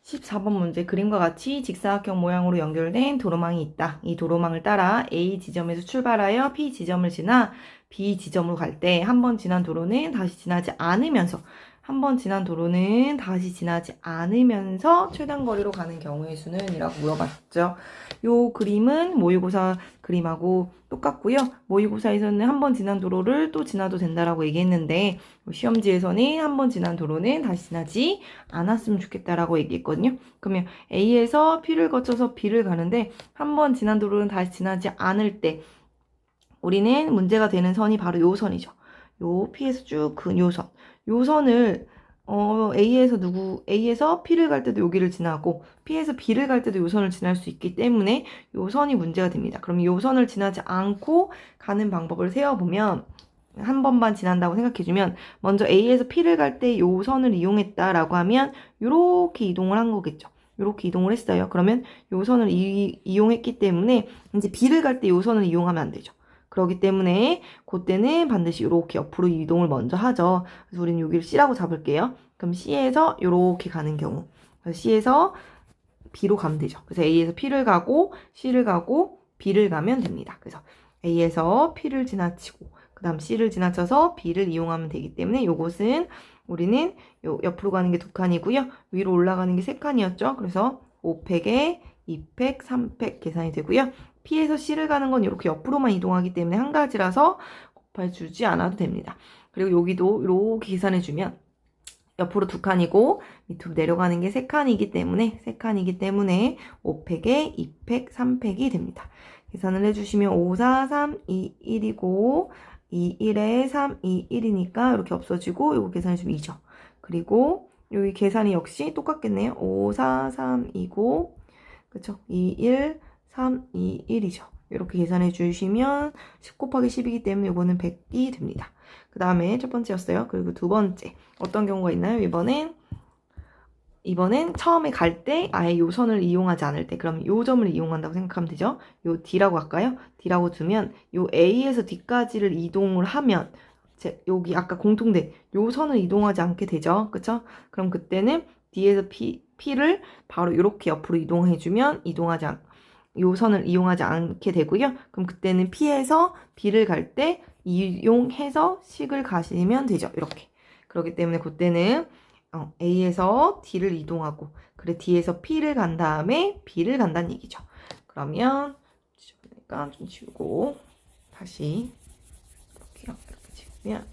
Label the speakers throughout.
Speaker 1: 14번 문제 그림과 같이 직사각형 모양으로 연결된 도로망이 있다. 이 도로망을 따라 A 지점에서 출발하여 P 지점을 지나 B 지점으로 갈 때 한 번 지난 도로는 다시 지나지 않으면서 최단 거리로 가는 경우의 수는? 이라고 물어봤죠. 요 그림은 모의고사 그림하고 똑같고요. 모의고사에서는 한 번 지난 도로를 또 지나도 된다라고 얘기했는데 시험지에서는 한 번 지난 도로는 다시 지나지 않았으면 좋겠다라고 얘기했거든요. 그러면 A에서 P를 거쳐서 B를 가는데 한 번 지난 도로는 다시 지나지 않을 때 우리는 문제가 되는 선이 바로 요 선이죠. 요 P에서 쭉 그 요 선. 요 선을 A에서 P를 갈 때도 여기를 지나고 P에서 B를 갈 때도 요 선을 지날 수 있기 때문에 요 선이 문제가 됩니다. 그럼 요 선을 지나지 않고 가는 방법을 세워보면 한 번만 지난다고 생각해주면 먼저 A에서 P를 갈 때 요 선을 이용했다라고 하면 요렇게 이동을 한 거겠죠. 요렇게 이동을 했어요. 그러면 요 선을 이용했기 때문에 이제 B를 갈 때 요 선을 이용하면 안 되죠. 그렇기 때문에 그때는 반드시 이렇게 옆으로 이동을 먼저 하죠. 그래서 우리는 여기를 C라고 잡을게요. 그럼 C에서 이렇게 가는 경우, C에서 B로 가면 되죠. 그래서 A에서 P를 가고 C를 가고 B를 가면 됩니다. 그래서 A에서 P를 지나치고 그 다음 C를 지나쳐서 B를 이용하면 되기 때문에 이것은 우리는 옆으로 가는 게 2칸이고요. 위로 올라가는 게 3칸이었죠. 그래서 5팩에 2팩, 3팩 계산이 되고요. P에서 C를 가는 건 이렇게 옆으로만 이동하기 때문에 한 가지라서 곱해주지 않아도 됩니다. 그리고 여기도 이렇게 계산해주면 옆으로 2칸이고 밑으로 내려가는 게 3칸이기 때문에 5팩에 2팩, 3팩이 됩니다. 계산을 해주시면 5, 4, 3, 2, 1이고 2, 1에 3, 2, 1이니까 이렇게 없어지고 이거 계산해주면 2죠. 그리고 여기 계산이 역시 똑같겠네요. 5, 4, 3, 2고 그쵸? 2, 1, 3, 2, 1이죠. 이렇게 계산해 주시면 10 곱하기 10이기 때문에 이거는 100이 됩니다. 그 다음에 첫 번째였어요. 그리고 두 번째 어떤 경우가 있나요? 이번엔 처음에 갈 때 아예 요 선을 이용하지 않을 때 그럼 요 점을 이용한다고 생각하면 되죠. 요 D라고 할까요? D라고 두면 요 A에서 D까지를 이동을 하면 여기 아까 공통된 요 선을 이동하지 않게 되죠. 그쵸? 그럼 그때는 D에서 P를 바로 이렇게 옆으로 이동해주면 요 선을 이용하지 않게 되고요. 그럼 그때는 P에서 B를 갈 때 이용해서 C를 가시면 되죠. 이렇게. 그렇기 때문에 그때는 A에서 D를 이동하고 그래 D에서 P를 간 다음에 B를 간다는 얘기죠. 그러면 지우니까 좀 지우고 다시 이렇게 지우면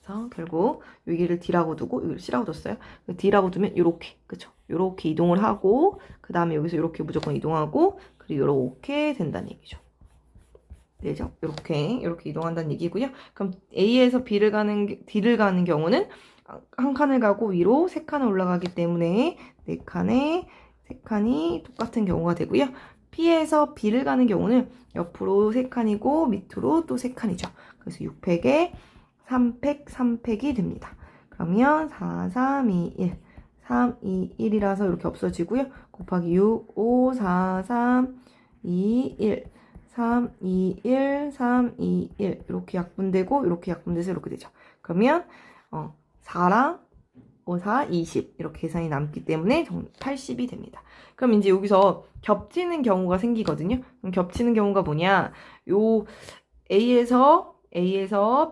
Speaker 1: 그래서 결국 여기를 D라고 두고 여기를 C라고 뒀어요. D라고 두면 이렇게 그쵸? 이렇게 이동을 하고 그 다음에 여기서 이렇게 무조건 이동하고 그리고 이렇게 된다는 얘기죠. 되죠? 이렇게 이동한다는 얘기고요. 그럼 A에서 D를 가는 경우는 한 칸을 가고 위로 3칸을 올라가기 때문에 4칸에 3칸이 똑같은 경우가 되고요. P에서 B를 가는 경우는 옆으로 3칸이고 밑으로 또 3칸이죠. 그래서 6팩에 3팩, 3팩이 됩니다. 그러면 4, 3, 2, 1, 3, 2, 1이라서 이렇게 없어지고요. 곱하기 6, 5, 4, 3, 2, 1, 3, 2, 1, 3, 2, 1 이렇게 약분되고 이렇게 약분돼서 이렇게 되죠. 그러면 4랑 5, 4, 20 이렇게 계산이 남기 때문에 80이 됩니다. 그럼 이제 여기서 겹치는 경우가 생기거든요. 그럼 겹치는 경우가 뭐냐? 요 A에서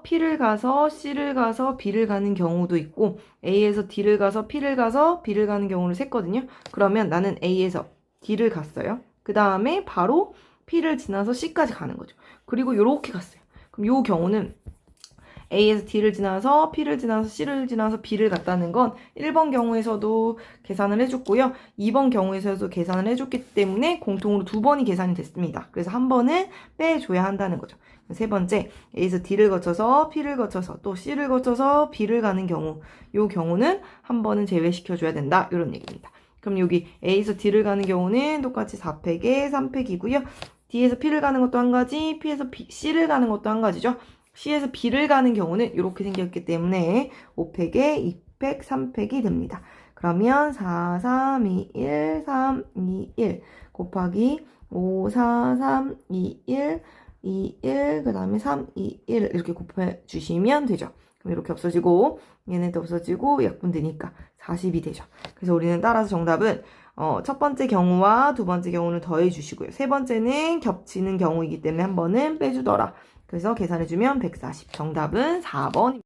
Speaker 1: P를 가서 C를 가서 B를 가는 경우도 있고 A에서 D를 가서 P를 가서 B를 가는 경우를 셌거든요. 그러면 나는 A에서 D를 갔어요. 그 다음에 바로 P를 지나서 C까지 가는 거죠. 그리고 요렇게 갔어요. 그럼 요 경우는 A에서 D를 지나서 P를 지나서 C를 지나서 B를 갔다는 건 1번 경우에서도 계산을 해줬고요. 2번 경우에서도 계산을 해줬기 때문에 공통으로 2번이 계산이 됐습니다. 그래서 한 번은 빼줘야 한다는 거죠. 세 번째, A에서 D를 거쳐서 P를 거쳐서 또 C를 거쳐서 B를 가는 경우 이 경우는 한 번은 제외시켜줘야 된다. 이런 얘기입니다. 그럼 여기 A에서 D를 가는 경우는 똑같이 4팩에 3팩이고요. D에서 P를 가는 것도 한 가지, P에서 C를 가는 것도 한 가지죠. C에서 B를 가는 경우는 이렇게 생겼기 때문에 5팩에 2팩, 3팩이 됩니다. 그러면 4, 3, 2, 1, 3, 2, 1 곱하기 5, 4, 3, 2, 1, 2, 1, 그 다음에 3, 2, 1 이렇게 곱해주시면 되죠. 그럼 이렇게 없어지고 얘네도 없어지고 약분되니까 40이 되죠. 그래서 우리는 따라서 정답은 첫 번째 경우와 두 번째 경우는 더해 주시고요. 세 번째는 겹치는 경우이기 때문에 한 번은 빼주더라. 그래서 계산해주면 140. 정답은 4번입니다.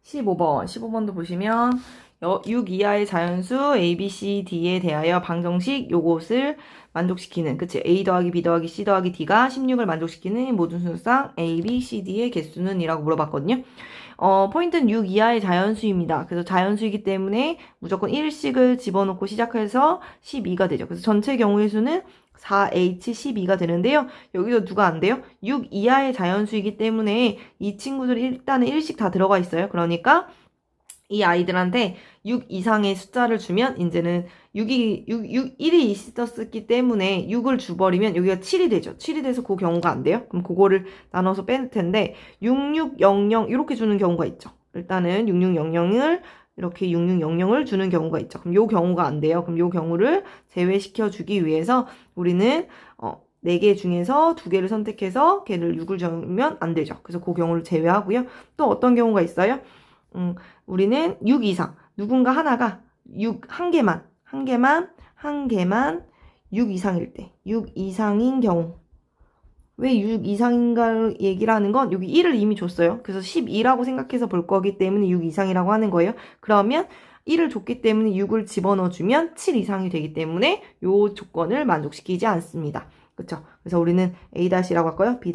Speaker 1: 15번. 15번도 보시면 6 이하의 자연수 A, B, C, D에 대하여 방정식 요것을 만족시키는, 그치? A 더하기 B 더하기 C 더하기 D가 16을 만족시키는 모든 수상 A, B, C, D의 개수는 이라고 물어봤거든요. 포인트는 6 이하의 자연수입니다. 그래서 자연수이기 때문에 무조건 1씩을 집어넣고 시작해서 12가 되죠. 그래서 전체 경우의 수는 4H12가 되는데요. 여기서 누가 안 돼요? 6 이하의 자연수이기 때문에 이 친구들이 일단은 1씩 다 들어가 있어요. 그러니까 이 아이들한테 6 이상의 숫자를 주면 이제는 1이 있었기 때문에 6을 줘버리면 여기가 7이 되죠. 7이 돼서 그 경우가 안 돼요. 그럼 그거를 나눠서 뺄 텐데 6600 이렇게 주는 경우가 있죠. 일단은 6600을 이렇게 6600을 주는 경우가 있죠. 그럼 요 경우가 안 돼요. 그럼 요 경우를 제외시켜 주기 위해서 우리는 4개 중에서 2개를 선택해서 걔를 6을 주면 안 되죠. 그래서 그 경우를 제외하고요. 또 어떤 경우가 있어요? 우리는 6 이상, 누군가 하나가 1 개만 6 이상일 때, 6 이상인 경우. 왜 6 이상인가를 얘기를 하는 건 여기 1을 이미 줬어요. 그래서 12라고 생각해서 볼 거기 때문에 6 이상이라고 하는 거예요. 그러면 1을 줬기 때문에 6을 집어넣어주면 7 이상이 되기 때문에 이 조건을 만족시키지 않습니다. 그쵸? 그래서 우리는 A-라고 할까요? B-,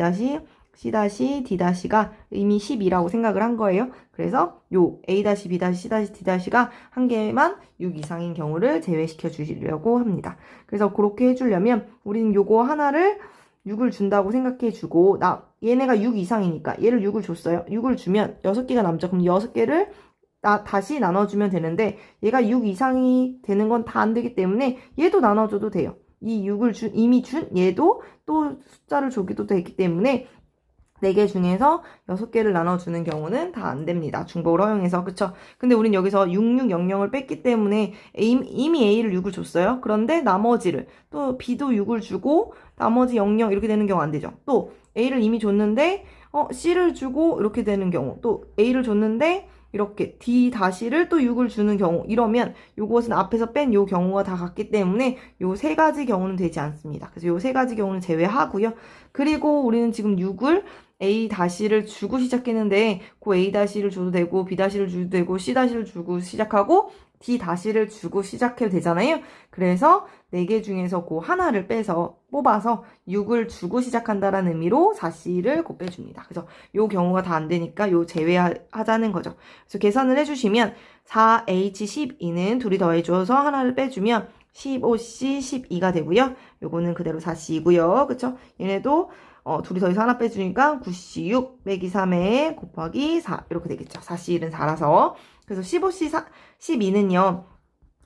Speaker 1: C-, D-가 이미 12라고 생각을 한 거예요. 그래서 요 A-, B-, C-, D-가 한 개만 6 이상인 경우를 제외시켜 주시려고 합니다. 그래서 그렇게 해주려면 우리는 요거 하나를 6을 준다고 생각해 주고 얘네가 6 이상이니까 얘를 6을 줬어요. 6을 주면 6개가 남죠. 그럼 6개를 다시 나눠주면 되는데 얘가 6 이상이 되는 건 다 안 되기 때문에 얘도 나눠줘도 돼요. 이 6을 이미 준 얘도 또 숫자를 주기도 되기 때문에 4개 중에서 6개를 나눠주는 경우는 다 안 됩니다. 중복을 허용해서. 그쵸? 근데 우린 여기서 6600을 뺐기 때문에 이미 A를 6을 줬어요. 그런데 나머지를 또 B도 6을 주고 나머지 00 이렇게 되는 경우 안 되죠. 또 A를 이미 줬는데 C를 주고 이렇게 되는 경우, 또 A를 줬는데 이렇게 D-를 또 6을 주는 경우, 이러면 요것은 앞에서 뺀 요 경우가 다 같기 때문에 요 3가지 경우는 되지 않습니다. 그래서 요 3가지 경우는 제외하고요. 그리고 우리는 지금 6을 A-를 주고 시작했는데 그 A-를 줘도 되고 B-를 줘도 되고 C-를 주고 시작하고 D-를 주고 시작해도 되잖아요. 그래서 4개 중에서 그 하나를 뽑아서 6을 주고 시작한다라는 의미로 4C를 곱 빼줍니다. 그래서 요 경우가 다 안 되니까 요 제외하자는 거죠. 그래서 계산을 해주시면 4H12는 둘이 더해줘서 하나를 빼주면 15C 12가 되고요. 요거는 그대로 4C이고요. 그쵸? 얘네도 둘이 더해서 하나 빼주니까 9C 6 빼기 3에 곱하기 4 이렇게 되겠죠. 4C1은 4라서. 그래서 15C 12는요.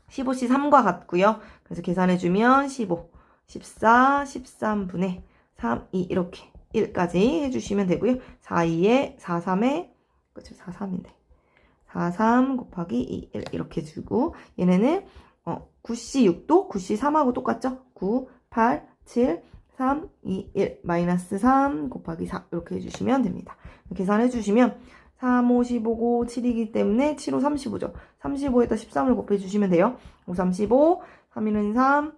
Speaker 1: 15C 3과 같고요. 그래서 계산해주면 15, 14, 13분의 3, 2 이렇게 1까지 해주시면 되고요. 4, 2에 4, 3에 그렇죠. 4, 3인데 4, 3 곱하기 2, 1 이렇게 주고 얘네는 9C 6도 9C 3하고 똑같죠? 9, 8, 7, 3, 2, 1 마이너스 3 곱하기 4 이렇게 해주시면 됩니다. 계산해 주시면 3, 5, 15고 7이기 때문에 7, 5, 35죠. 35에다 13을 곱해주시면 돼요. 5, 3, 15, 3, 1은 3,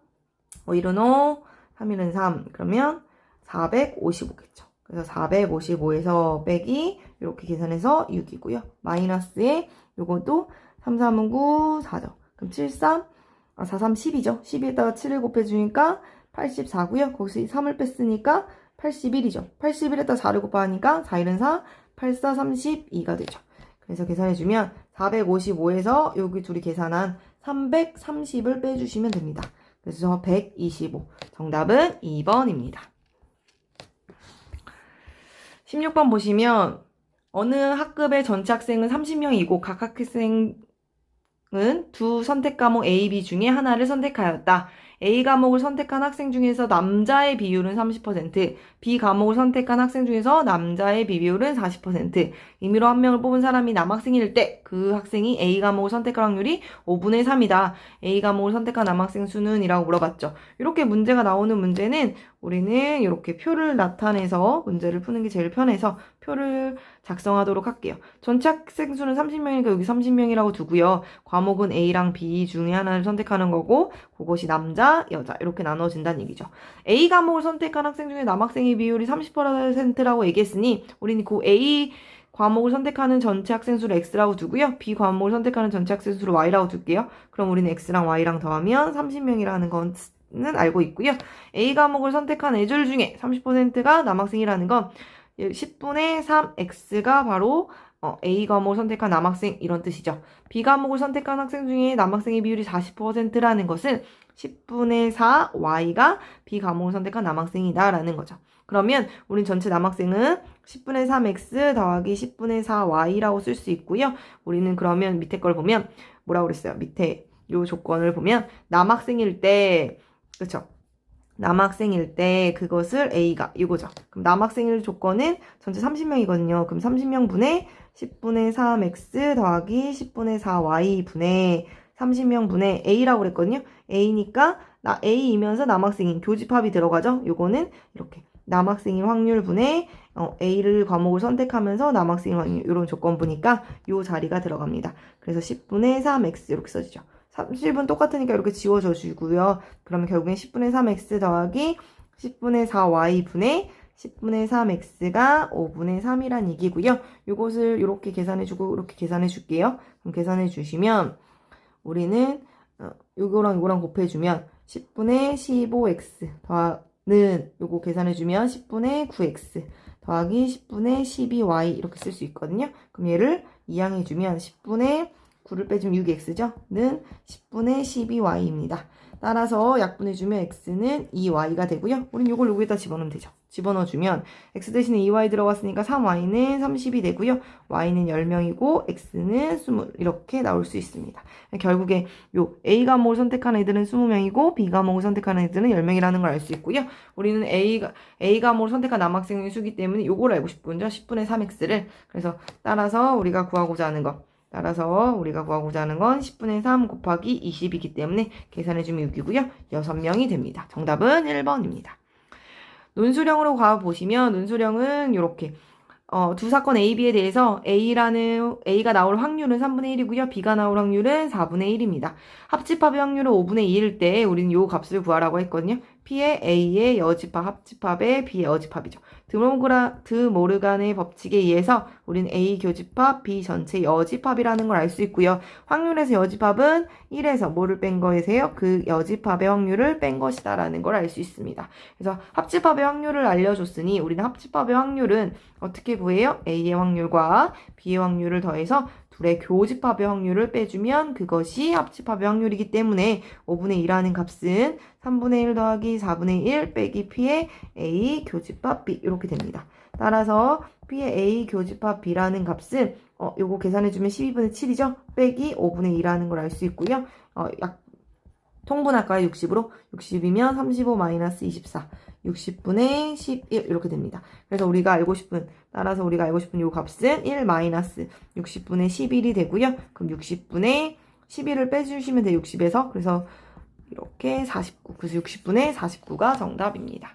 Speaker 1: 5, 1은 5, 3, 1은 3 그러면 455겠죠. 그래서 455에서 빼기 이렇게 계산해서 6이고요. 마이너스에 요것도 3, 3은 9, 4죠. 그럼 7, 3, 4, 3, 10이죠. 12에다가 7을 곱해주니까 84고요. 거기서 3을 뺐으니까 81이죠. 81에다 4를 곱하니까 4, 1은 4, 8, 4, 32가 되죠. 그래서 계산해주면 455에서 여기 둘이 계산한 330을 빼주시면 됩니다. 그래서 125. 정답은 2번입니다. 16번 보시면 어느 학급의 전체 학생은 30명이고 각 학생은 두 선택 과목 A, B 중에 하나를 선택하였다. A 과목을 선택한 학생 중에서 남자의 비율은 30%, B 과목을 선택한 학생 중에서 남자의 비율은 40%, 임의로 한 명을 뽑은 사람이 남학생일 때 그 학생이 A 과목을 선택할 확률이 5분의 3이다. A 과목을 선택한 남학생 수는? 이라고 물어봤죠. 이렇게 문제가 나오는 문제는 우리는 이렇게 표를 나타내서 문제를 푸는 게 제일 편해서 표를 작성하도록 할게요. 전체 학생 수는 30명이니까 여기 30명이라고 두고요. 과목은 A랑 B 중에 하나를 선택하는 거고 그것이 남자, 여자 이렇게 나눠진다는 얘기죠. A 과목을 선택한 학생 중에 남학생의 비율이 30%라고 얘기했으니 우리는 그 A 과목을 선택하는 전체 학생 수를 X라고 두고요. B 과목을 선택하는 전체 학생 수를 Y라고 둘게요. 그럼 우리는 X랑 Y랑 더하면 30명이라는 거는 알고 있고요. A 과목을 선택한 애들 중에 30%가 남학생이라는 건 10분의 3X가 바로 A 과목을 선택한 남학생 이런 뜻이죠. B 과목을 선택한 학생 중에 남학생의 비율이 40%라는 것은 10분의 4 Y가 B 과목을 선택한 남학생이다 라는 거죠. 그러면 우린 전체 남학생은 10분의 3X 더하기 10분의 4Y라고 쓸 수 있고요. 우리는 그러면 밑에 걸 보면 뭐라고 그랬어요? 밑에 요 조건을 보면 남학생일 때 그쵸? 남학생일 때 그것을 A가 이거죠. 그럼 남학생일 조건은 전체 30명이거든요. 그럼 30명분의 10분의 3X 더하기 10분의 4Y 분의 30명분의 A라고 그랬거든요. A니까 A이면서 남학생인 교집합이 들어가죠. 요거는 이렇게 남학생인 확률분의 A를 과목을 선택하면서 남학생인 확률 이런 조건부니까 요 자리가 들어갑니다. 그래서 10분의 3X 이렇게 써지죠. 30은 똑같으니까 이렇게 지워져 주고요. 그러면 결국엔 10분의 3x 더하기 10분의 4y분의 10분의 3x가 5분의 3이란 얘기고요. 이것을 이렇게 계산해주고 이렇게 계산해 줄게요. 그럼 계산해 주시면 우리는 요거랑 요거랑 곱해주면 10분의 15x 더는 요거 계산해주면 10분의 9x 더하기 10분의 12y 이렇게 쓸 수 있거든요. 그럼 얘를 이항해주면 10분의 9를 빼주면 6x죠? 는 10분의 12y입니다. 따라서 약분해주면 x는 2y가 되고요. 우린 이걸 여기다 집어넣으면 되죠. 집어넣어주면 x 대신에 2y 들어갔으니까 3y는 30이 되고요. y는 10명이고 x는 20 이렇게 나올 수 있습니다. 결국에 요 A 과목을 선택한 애들은 20명이고 B 과목을 선택한 애들은 10명이라는 걸 알 수 있고요. 우리는 A 과목을 선택한 남학생의 수기 때문에 요걸 알고 싶군요. 10분의 3x를. 그래서 따라서 우리가 구하고자 하는 건 10분의 3 곱하기 20이기 때문에 계산해주면 6이고요. 6명이 됩니다. 정답은 1번입니다. 논술형으로 가보시면 논술형은 이렇게 두 사건 A, B에 대해서 A가 나올 확률은 3분의 1이고요. B가 나올 확률은 4분의 1입니다. 합집합의 확률은 5분의 2일 때 우리는 요 값을 구하라고 했거든요. P의 A의 여집합, 합집합의 B의 여집합이죠. 드모르간의 법칙에 의해서 우리는 A 교집합, B 전체 여집합이라는 걸 알 수 있고요. 확률에서 여집합은 1에서 뭐를 뺀 거에서요? 그 여집합의 확률을 뺀 것이다라는 걸 알 수 있습니다. 그래서 합집합의 확률을 알려줬으니 우리는 합집합의 확률은 어떻게 구해요? A의 확률과 B의 확률을 더해서 둘의 교집합의 확률을 빼주면 그것이 합집합의 확률이기 때문에 5분의 2라는 값은 3분의 1 더하기 4분의 1 빼기 P의 A 교집합 B 이렇게 됩니다. 따라서 P의 A 교집합 B라는 값은 요거 계산해주면 12분의 7이죠? 빼기 5분의 2라는 걸 알 수 있고요. 통분할까요? 60으로? 60이면 35 마이너스 24. 60분의 11 이렇게 됩니다. 그래서 우리가 알고 싶은 요 값은 1 마이너스 60분의 11이 되고요. 그럼 60분의 11을 빼주시면 돼요. 60에서. 그래서 이렇게 49. 그래서 60분의 49가 정답입니다.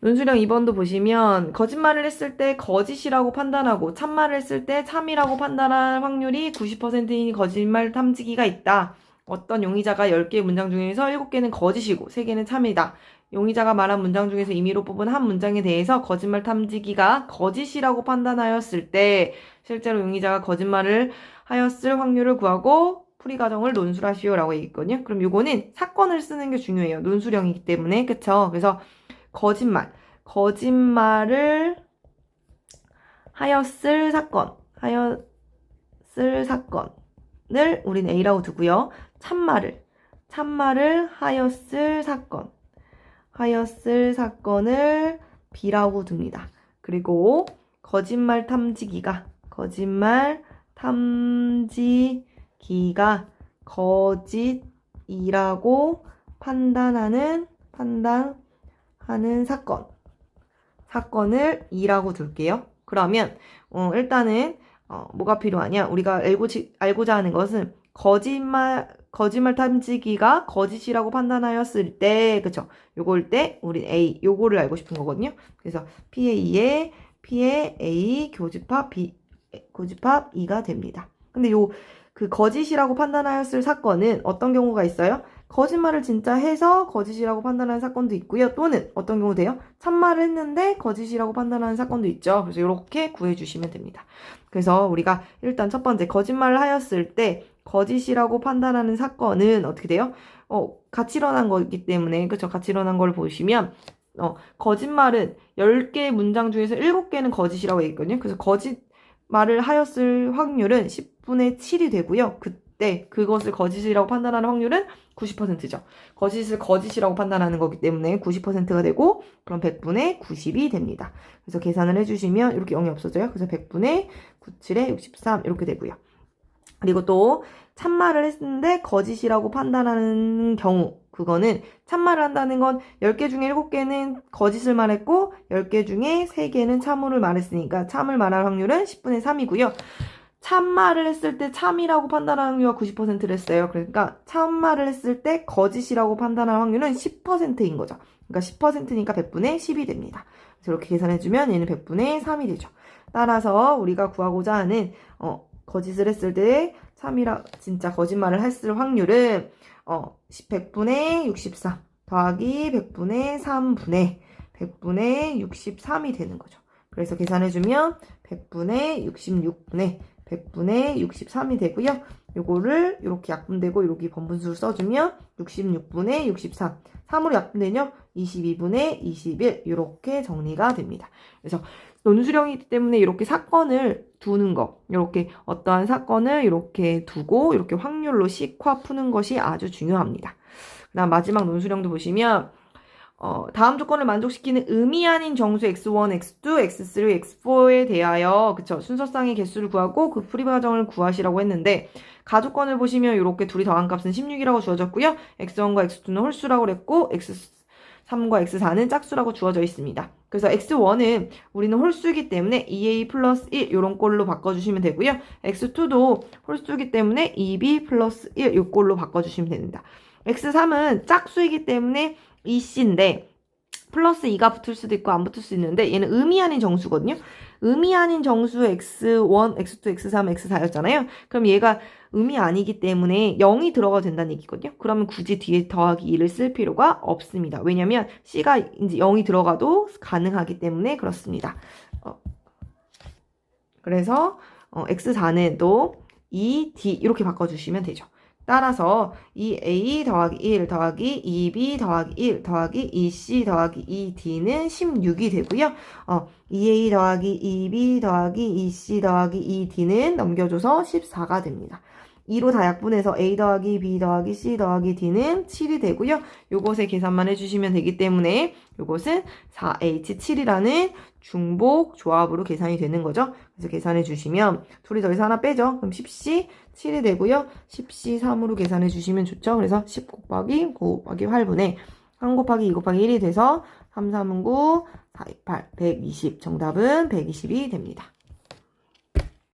Speaker 1: 논술형 2번도 보시면 거짓말을 했을 때 거짓이라고 판단하고 참말을 했을 때 참이라고 판단할 확률이 90%인 거짓말 탐지기가 있다. 어떤 용의자가 10개의 문장 중에서 7개는 거짓이고 3개는 참이다. 용의자가 말한 문장 중에서 임의로 뽑은 한 문장에 대해서 거짓말 탐지기가 거짓이라고 판단하였을 때 실제로 용의자가 거짓말을 하였을 확률을 구하고 풀이 과정을 논술하시오라고 얘기했거든요. 그럼 요거는 사건을 쓰는 게 중요해요. 논술형이기 때문에. 그쵸? 그래서 거짓말을 하였을 사건을 우린 A라고 두고요. 참말을 하였을 사건을 B라고 둡니다. 그리고 거짓말 탐지기가 거짓이라고 판단하는 사건을 2라고 둘게요. 그러면 일단은 뭐가 필요하냐? 우리가 알고자 하는 것은 거짓말 탐지기가 거짓이라고 판단하였을 때, 그쵸? 요걸 때 우리 A 요거를 알고 싶은 거거든요. 그래서 P의 A 교집합 2가 됩니다. 근데 그 거짓이라고 판단하였을 사건은 어떤 경우가 있어요? 거짓말을 진짜 해서 거짓이라고 판단하는 사건도 있고요. 또는 어떤 경우 돼요? 참말을 했는데 거짓이라고 판단하는 사건도 있죠. 그래서 이렇게 구해주시면 됩니다. 그래서 우리가 일단 첫 번째 거짓말을 하였을 때 거짓이라고 판단하는 사건은 어떻게 돼요? 같이 일어난 거기 때문에, 그쵸? 같이 일어난 걸 보시면 거짓말은 10개의 문장 중에서 7개는 거짓이라고 얘기했거든요. 그래서 거짓말을 하였을 확률은 10분의 7이 되고요. 그때 그것을 거짓이라고 판단하는 확률은 90%죠. 거짓을 거짓이라고 판단하는 거기 때문에 90%가 되고, 그럼 100분의 90이 됩니다. 그래서 계산을 해주시면 이렇게 0이 없어져요. 그래서 100분의 97에 63 이렇게 되고요. 그리고 또 참말을 했는데 거짓이라고 판단하는 경우, 그거는 참말을 한다는 건 10개 중에 7개는 거짓을 말했고 10개 중에 3개는 참을 말했으니까 참을 말할 확률은 10분의 3이고요. 참말을 했을 때 참이라고 판단하는 확률가 90%를 했어요. 그러니까 참말을 했을 때 거짓이라고 판단할 확률은 10%인 거죠. 그러니까 10%니까 100분의 10이 됩니다. 그래서 이렇게 계산해주면 얘는 100분의 3이 되죠. 따라서 우리가 구하고자 하는 거짓을 했을 때 진짜 거짓말을 했을 확률은 100분의 63 더하기 100분의 3분의 100분의 63이 되는 거죠. 그래서 계산해주면 100분의 66분의 100분의 63이 되고요. 요거를 이렇게 약분되고 여기 번분수를 써주면 66분의 63 3으로 약분되죠? 22분의 21 이렇게 정리가 됩니다. 그래서 논술형이기 때문에 이렇게 사건을 두는 거, 이렇게 어떠한 사건을 이렇게 두고 이렇게 확률로 식화 푸는 것이 아주 중요합니다. 그다음 마지막 논술형도 보시면 다음 조건을 만족시키는 의미 아닌 정수 x1, x2, x3, x4에 대하여 그쵸 순서상의 개수를 구하고 그 프리 과정을 구하시라고 했는데 가조건을 보시면 이렇게 둘이 더한 값은 16이라고 주어졌고요. x1과 x2는 홀수라고 그랬고 x3과 x4는 짝수라고 주어져 있습니다. 그래서 x1은 우리는 홀수이기 때문에 2a 플러스 1 이런 꼴로 바꿔주시면 되고요. x2도 홀수이기 때문에 2b 플러스 1 이 꼴로 바꿔주시면 됩니다. x3은 짝수이기 때문에 2c인데 플러스 2가 붙을 수도 있고 안 붙을 수 있는데 얘는 의미 아닌 정수거든요. 의미 아닌 정수 x1, x2, x3, x4였잖아요. 그럼 얘가 의미 아니기 때문에 0이 들어가도 된다는 얘기거든요. 그러면 굳이 뒤에 더하기 2를 쓸 필요가 없습니다. 왜냐면 C가 이제 0이 들어가도 가능하기 때문에 그렇습니다. 그래서 x4는 또 2d 이렇게 바꿔주시면 되죠. 따라서 2a 더하기 1 더하기 2b 더하기 1 더하기 2c 더하기 2d는 16이 되고요. 2a 더하기 2b 더하기 2c 더하기 2d는 넘겨줘서 14가 됩니다. 2로 다 약분해서 a 더하기 b 더하기 c 더하기 d는 7이 되고요. 요것의 계산만 해주시면 되기 때문에 요것은 4h7이라는 중복 조합으로 계산이 되는 거죠. 그래서 계산해 주시면 둘이 더해서 하나 빼죠. 그럼 10c 7이 되고요. 10c 3으로 계산해 주시면 좋죠. 그래서 10 곱하기 9 곱하기 8분의 3 곱하기 2 곱하기 1이 돼서 3, 3은 9, 4, 8, 120. 정답은 120이 됩니다.